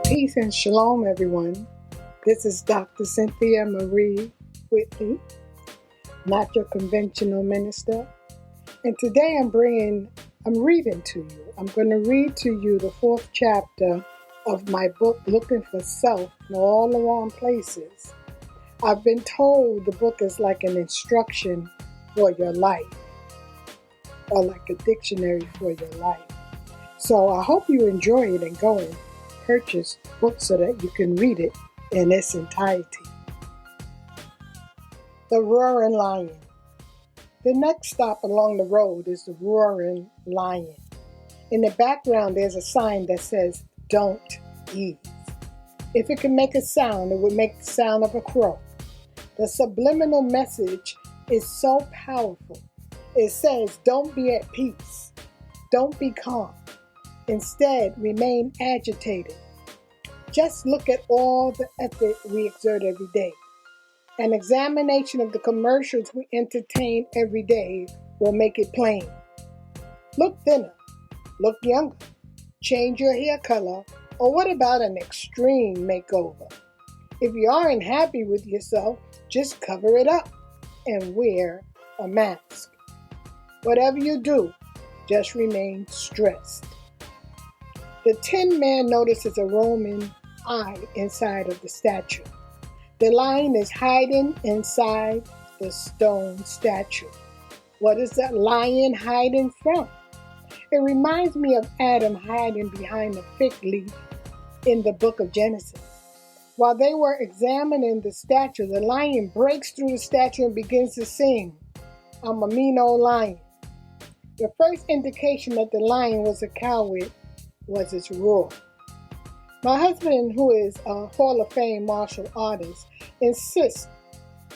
Peace and shalom, everyone. This is Dr. Cynthia Marie Whitley, not your conventional minister. And today I'm reading to you. I'm going to read to you the 4th chapter of my book, Looking for Self in All the Wrong Places. I've been told the book is like an instruction for your life, or like a dictionary for your life. So I hope you enjoy it and go and purchase books so that you can read it in its entirety. The Roaring Lion. The next stop along the road is the Roaring Lion. In the background, there's a sign that says, "Don't ease." If it can make a sound, it would make the sound of a crow. The subliminal message is so powerful. It says, don't be at peace. Don't be calm. Instead, remain agitated. Just look at all the effort we exert every day. An examination of the commercials we entertain every day will make it plain. Look thinner, look younger, change your hair color, or what about an extreme makeover? If you aren't happy with yourself, just cover it up and wear a mask. Whatever you do, just remain stressed. The Tin Man notices a Roman eye inside of the statue. The lion is hiding inside the stone statue. What is that lion hiding from? It reminds me of Adam hiding behind the fig leaf in the book of Genesis. While they were examining the statue, the lion breaks through the statue and begins to sing, "I'm a mean old lion." The first indication that the lion was a coward was its roar. My husband, who is a Hall of Fame martial artist, insists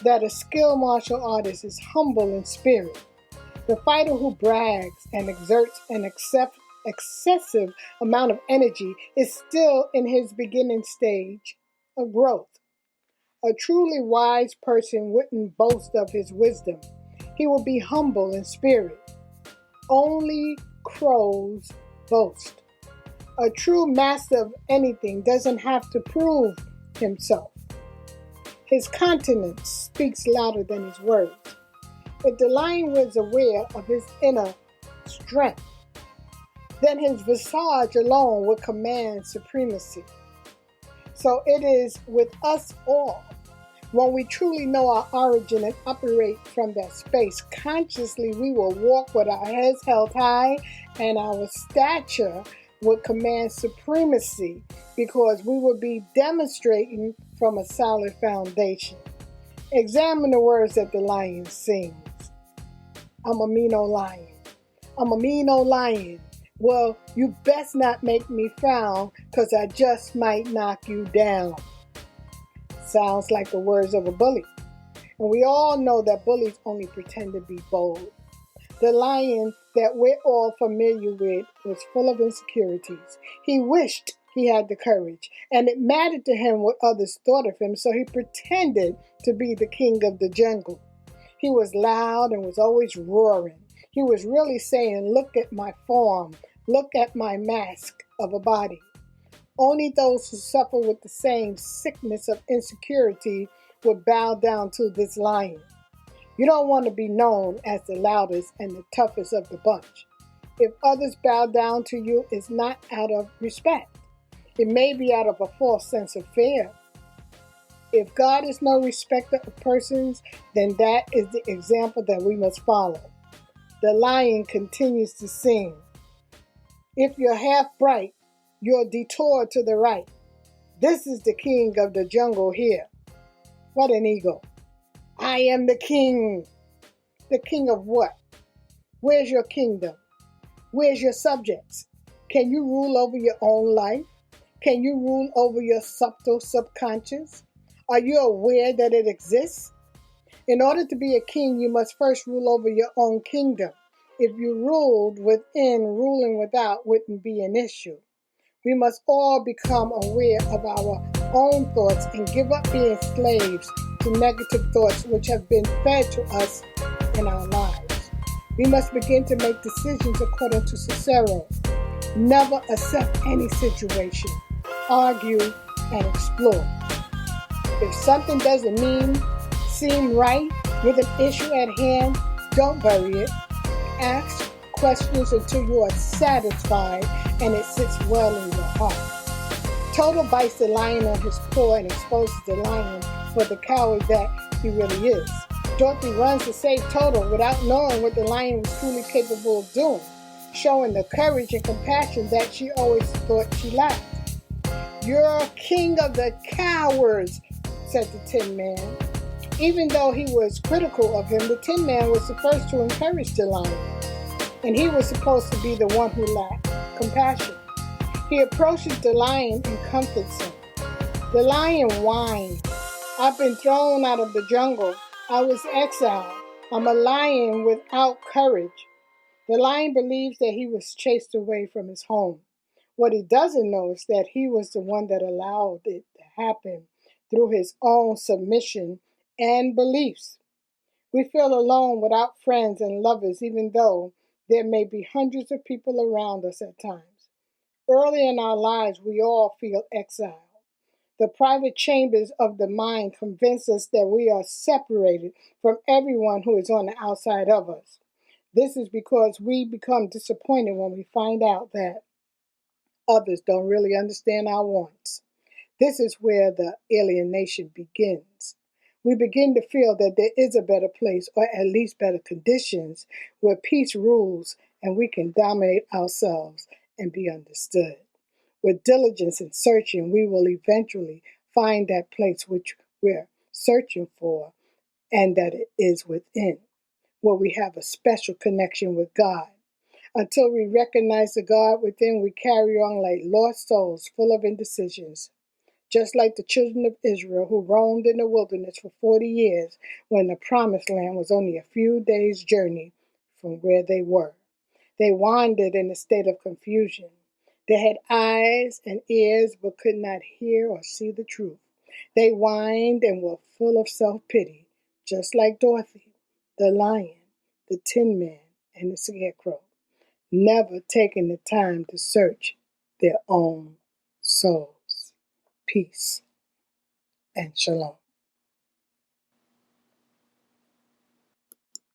that a skilled martial artist is humble in spirit. The fighter who brags and exerts an excessive amount of energy is still in his beginning stage of growth. A truly wise person wouldn't boast of his wisdom. He will be humble in spirit. Only crows boast. A true master of anything doesn't have to prove himself. His countenance speaks louder than his words. If the lion was aware of his inner strength, then his visage alone would command supremacy. So it is with us all. When we truly know our origin and operate from that space, consciously we will walk with our heads held high and our stature would command supremacy because we will be demonstrating from a solid foundation. Examine the words that the lion sings. I'm a mean old lion. I'm a mean old lion. Well, you best not make me frown because I just might knock you down. Sounds like the words of a bully. And we all know that bullies only pretend to be bold. The lion that we're all familiar with was full of insecurities. He wished he had the courage, and it mattered to him what others thought of him, so he pretended to be the king of the jungle. He was loud and was always roaring. He was really saying, look at my form, look at my mask of a body. Only those who suffer with the same sickness of insecurity would bow down to this lion. You don't want to be known as the loudest and the toughest of the bunch. If others bow down to you, it's not out of respect. It may be out of a false sense of fear. If God is no respecter of persons, then that is the example that we must follow. The lion continues to sing. If you're half bright, you're detoured to the right. This is the king of the jungle here. What an ego. I am the king. The king of what? Where's your kingdom? Where's your subjects? Can you rule over your own life? Can you rule over your subtle subconscious? Are you aware that it exists? In order to be a king, you must first rule over your own kingdom. If you ruled within, ruling without wouldn't be an issue. We must all become aware of our own thoughts and give up being slaves to negative thoughts which have been fed to us in our lives. We must begin to make decisions according to Cicero. Never accept any situation argue, and explore. If something doesn't seem right with an issue at hand, don't bury it. Ask questions until you are satisfied and it sits well in your heart. Toto bites the lion on his paw and exposes the lion for the coward that he really is. Dorothy runs to save Toto without knowing what the lion was truly capable of doing, showing the courage and compassion that she always thought she lacked. "You're king of the cowards," said the Tin Man. Even though he was critical of him, the Tin Man was the first to encourage the lion, and he was supposed to be the one who lacked compassion. He approaches the lion and comforts him. The lion whines. "I've been thrown out of the jungle. I was exiled. I'm a lion without courage." The lion believes that he was chased away from his home. What he doesn't know is that he was the one that allowed it to happen through his own submission and beliefs. We feel alone without friends and lovers, even though there may be hundreds of people around us at times. Early in our lives, we all feel exiled. The private chambers of the mind convince us that we are separated from everyone who is on the outside of us. This is because we become disappointed when we find out that others don't really understand our wants. This is where the alienation begins. We begin to feel that there is a better place, or at least better conditions, where peace rules and we can dominate ourselves and be understood. With diligence and searching, we will eventually find that place which we're searching for, and that it is within, where we have a special connection with God. Until we recognize the God within, we carry on like lost souls full of indecisions. Just like the children of Israel who roamed in the wilderness for 40 years when the promised land was only a few days' journey from where they were. They wandered in a state of confusion. They had eyes and ears but could not hear or see the truth. They whined and were full of self-pity, just like Dorothy, the lion, the Tin Man, and the Scarecrow, never taking the time to search their own souls. Peace and shalom.